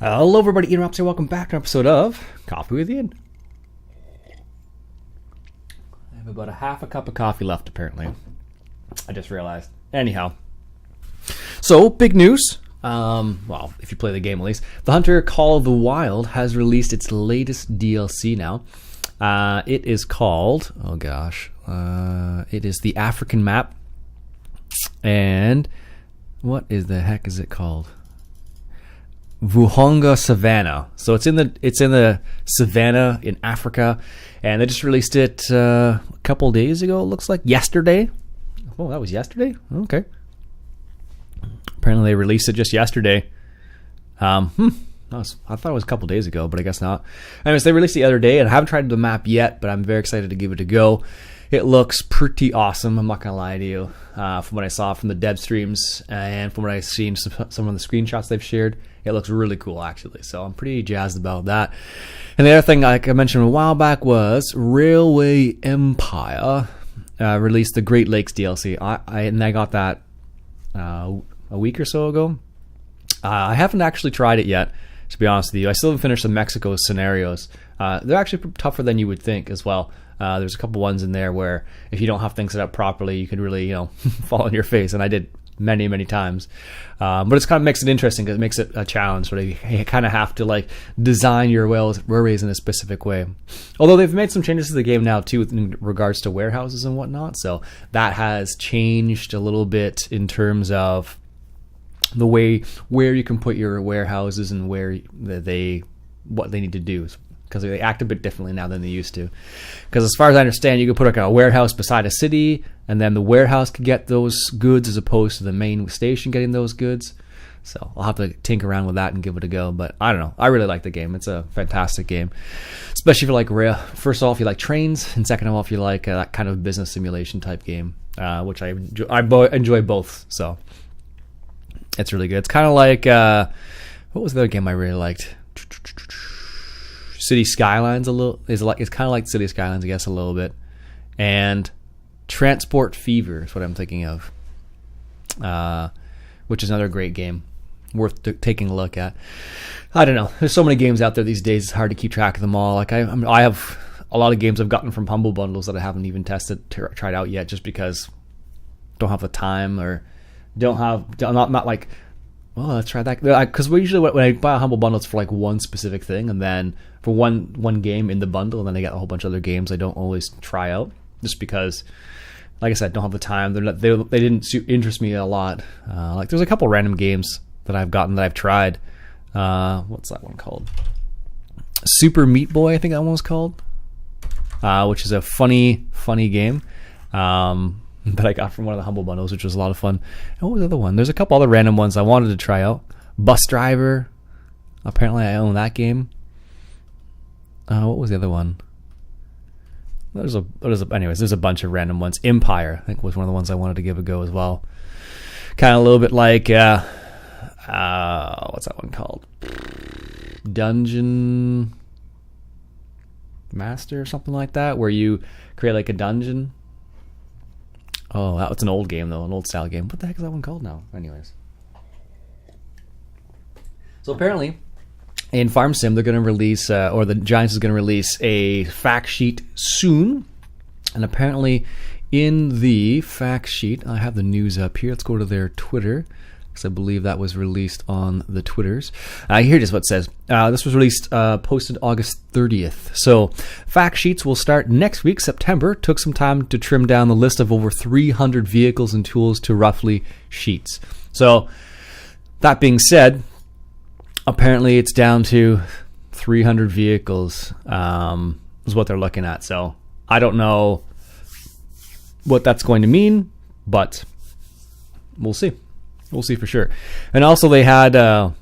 Hello everybody, Ian here. Welcome back to an episode of Coffee with Ian. I have about a half a cup of coffee left apparently. I just realized. Anyhow. So, big news. Well, if you play the game at least. The Hunter Call of the Wild has released its latest DLC now. It is called, it is the African map. And what is the heck is it called? Vuhonga Savannah. So it's in the savannah in Africa, and they just released it a couple days ago. It looks like yesterday. Oh, that was yesterday. Okay. Apparently they released it just yesterday. I thought it was a couple days ago, but I guess not. Anyways, they released it the other day, and I haven't tried the map yet, but I'm very excited to give it a go. It looks pretty awesome. I'm not gonna lie to you. From what I saw from the dev streams and from what I've seen some of the screenshots they've shared, it looks really cool actually. So I'm pretty jazzed about that. And the other thing, like I mentioned a while back, was Railway Empire released the Great Lakes DLC. I got that a week or so ago. I haven't actually tried it yet, to be honest with you. I still haven't finished the Mexico scenarios. They're actually tougher than you would think as well. There's a couple ones in there where if you don't have things set up properly, you could really, fall on your face. And I did many times. But it's kind of makes it interesting because it makes it a challenge. Where you kind of have to design your railways in a specific way. Although they've made some changes to the game now too in regards to warehouses and whatnot. So that has changed a little bit in terms of the way where you can put your warehouses and what they need to do. Because they act a bit differently now than they used to. Because as far as I understand, you could put a warehouse beside a city, and then the warehouse could get those goods as opposed to the main station getting those goods. So I'll have to tinker around with that and give it a go. But I don't know. I really like the game. It's a fantastic game. Especially if you like rail. First of all, if you like trains, and second of all, if you like that kind of business simulation type game, which I enjoy both. So it's really good. It's kind of like, what was the other game I really liked? City Skylines it's kind of like City Skylines, I guess, a little bit, and Transport Fever is what I'm thinking of, which is another great game worth taking a look at. I don't know. There's so many games out there these days. It's hard to keep track of them all. I have a lot of games I've gotten from Humble Bundles that I haven't even tried out yet, just because don't have the time or not like. Oh, let's try that. Because usually when I buy a Humble Bundle, it's for one specific thing, and then for one game in the bundle, and then I get a whole bunch of other games I don't always try out, just because, like I said, don't have the time. They didn't interest me a lot. There's a couple random games that I've gotten that I've tried. What's that one called? Super Meat Boy, I think that one was called, which is a funny game. That I got from one of the Humble Bundles, which was a lot of fun. And what was the other one? There's a couple other random ones I wanted to try out. Bus Driver. Apparently I own that game. What was the other one? There's a bunch of random ones. Empire, I think, was one of the ones I wanted to give a go as well. Kind of a little bit like, what's that one called? Dungeon Master or something like that, where you create a dungeon. Oh, that's an old game, though. An old style game. What the heck is that one called now? Anyways. So apparently, in Farm Sim, they're going to release, or the Giants is going to release a fact sheet soon. And apparently, in the fact sheet, I have the news up here. Let's go to their Twitter, because I believe that was released on the Twitters. Here it is what it says. This was released, posted August 30th. So, fact sheets will start next week, September. Took some time to trim down the list of over 300 vehicles and tools to roughly sheets. So, that being said, apparently it's down to 300 vehicles, is what they're looking at. So, I don't know what that's going to mean, but we'll see. We'll see for sure. And also they had at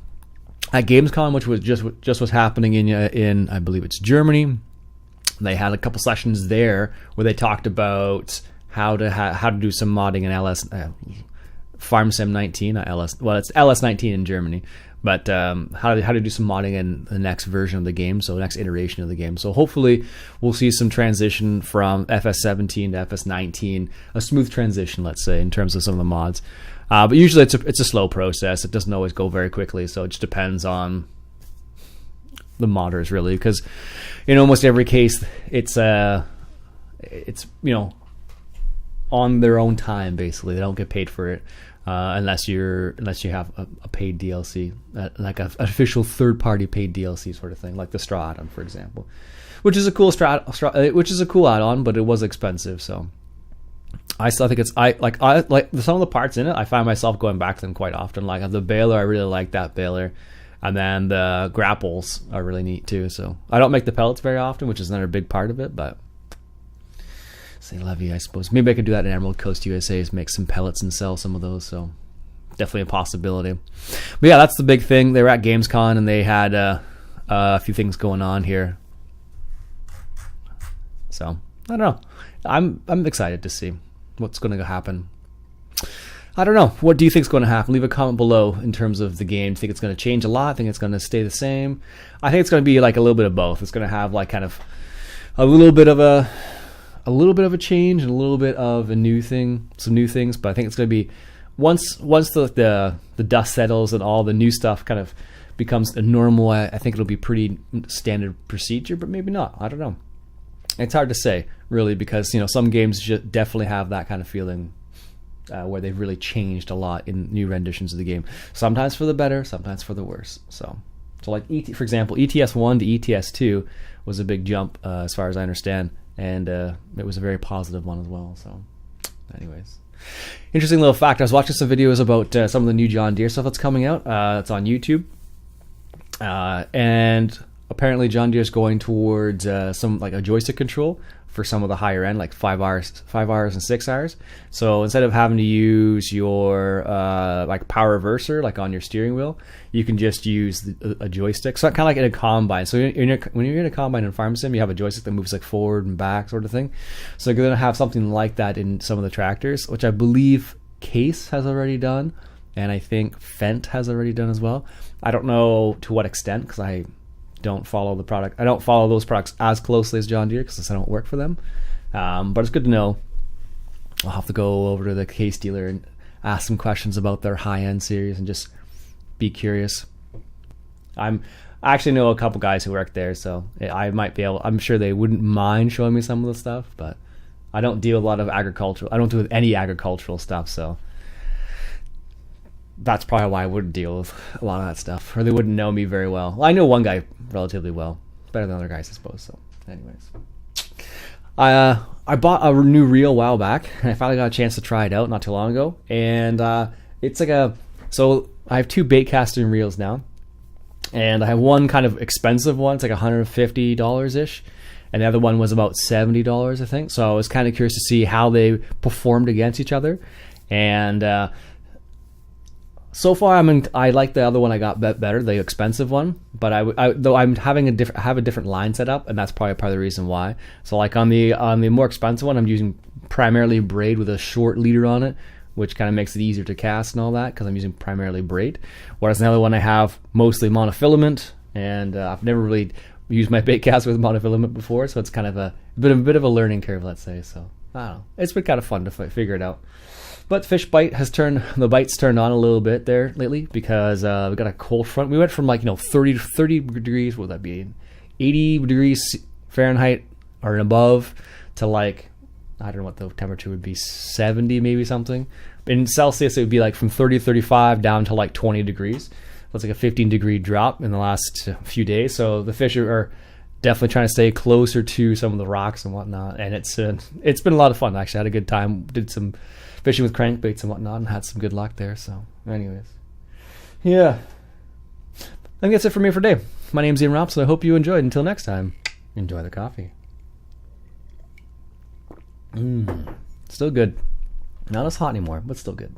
Gamescom, which was just was happening in I believe it's Germany. They had a couple sessions there where they talked about how to do some modding in Farm Sim 19, not LS. Well, it's LS 19 in Germany, but how to do some modding in the next version of the game, so the next iteration of the game. So hopefully we'll see some transition from FS17 to FS19, a smooth transition, let's say, in terms of some of the mods. But usually it's a slow process. It doesn't always go very quickly, so it just depends on modders really, because in almost every case it's on their own time basically. They don't get paid for it unless you have a paid DLC, like an official third party paid DLC sort of thing, like the Straw add-on for example, which is a cool add-on, but it was expensive. So I still think I like some of the parts in it. I find myself going back to them quite often. Like the baler, I really like that baler, and then the grapples are really neat too. So I don't make the pellets very often, which is another big part of it, but say levy, I suppose. Maybe I could do that in Emerald Coast, USA, is make some pellets and sell some of those. So definitely a possibility. But yeah, that's the big thing. They were at Gamescom and they had a few things going on here. So I don't know. I'm excited to see what's going to happen. I don't know. What do you think is going to happen? Leave a comment below in terms of the game. Think it's going to change a lot? Think it's going to stay the same? I think it's going to be like a little bit of both. It's going to have like kind of a little bit of a change and a little bit of a new thing, some new things. But I think it's going to be once the dust settles and all the new stuff kind of becomes a normal. I think it'll be pretty standard procedure, but maybe not. I don't know. It's hard to say really, because some games definitely have that kind of feeling where they've really changed a lot in new renditions of the game. Sometimes for the better, sometimes for the worse. So like for example, ETS 1 to ETS 2 was a big jump as far as I understand. And it was a very positive one as well. So anyways, interesting little fact. I was watching some videos about some of the new John Deere stuff that's coming out. It's on YouTube. And apparently John Deere's going towards some like a joystick control for some of the higher end, like 5Rs and 6Rs. So instead of having to use your like power reverser like on your steering wheel, you can just use a joystick. So kind of like in a combine. So when you're in a combine in Farm Sim, you have a joystick that moves like forward and back sort of thing. So you're going to have something like that in some of the tractors, which I believe Case has already done, and I think Fendt has already done as well. I don't know to what extent, because I don't follow the product. I don't follow those products as closely as John Deere because I don't work for them. But it's good to know. I'll have to go over to the Case dealer and ask some questions about their high-end series and just be curious. I actually know a couple guys who work there, so I might be able. I'm sure they wouldn't mind showing me some of the stuff, but I don't deal with a lot of agricultural. I don't deal with any agricultural stuff, so that's probably why I wouldn't deal with a lot of that stuff, or they wouldn't know me very well. Well, I know one guy relatively well, better than other guys, I suppose. So, anyways, I bought a new reel a while back, and I finally got a chance to try it out not too long ago. And it's like so I have two bait casting reels now, and I have one kind of expensive one. It's like $150 ish, and the other one was about $70, I think. So I was kind of curious to see how they performed against each other, and so far, I like the other one I got better, the expensive one. But though I'm having have a different line set up, and that's probably part of the reason why. So like on the more expensive one, I'm using primarily braid with a short leader on it, which kind of makes it easier to cast and all that because I'm using primarily braid. Whereas the other one I have mostly monofilament, and I've never really used my bait cast with monofilament before, so it's kind of a bit of a learning curve, let's say. So I don't know, it's been kind of fun to figure it out. But fish bite the bites turned on a little bit there lately because we got a cold front. We went from 30 degrees, what would that be, 80 degrees Fahrenheit or above to I don't know what the temperature would be, 70 maybe something. In Celsius it would be from 30 to 35 down to 20 degrees. That's like a 15 degree drop in the last few days. So the fish are definitely trying to stay closer to some of the rocks and whatnot. And it's been a lot of fun. Actually, I had a good time. Did some fishing with crankbaits and whatnot and had some good luck there. So anyways, yeah, I think that's it for me for today. My name's Iain Rops, so I hope you enjoyed. Until next time, enjoy the coffee. Still good. Not as hot anymore, but still good.